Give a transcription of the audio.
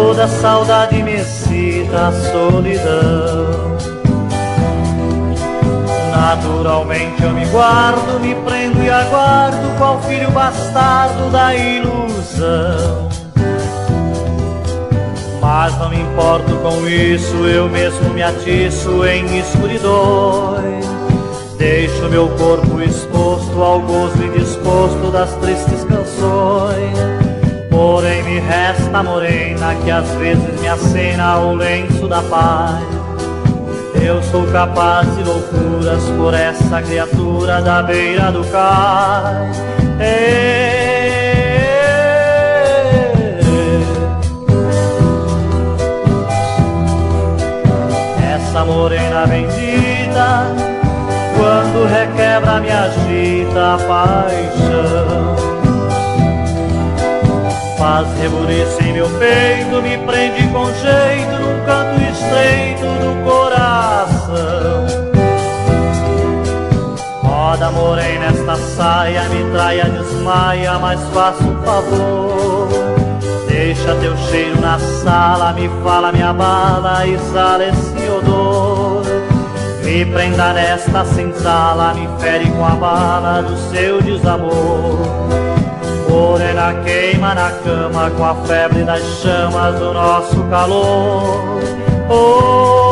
toda saudade me excita a solidão. Naturalmente eu me guardo, me prendo e aguardo, qual filho bastardo da ilusão. Mas não me importo com isso, eu mesmo me atiço em escuridões. Deixo meu corpo exposto ao gozo indisposto das tristes canções. Porém me resta a morena que às vezes me acena o lenço da paz. Eu sou capaz de loucuras por essa criatura da beira do cais. Essa morena bendita, quando requebra me agita a paixão. Faz rebuliço em meu peito, me prende com jeito num canto estreito do coração. Roda, morena, nesta saia, me traia, desmaia, mas faça um favor. Deixa teu cheiro na sala, me fala, me abala, exala esse odor. Me prenda nesta senzala, me fere com a bala do seu desamor. Morena queima na cama com a febre das chamas do nosso calor. Oh,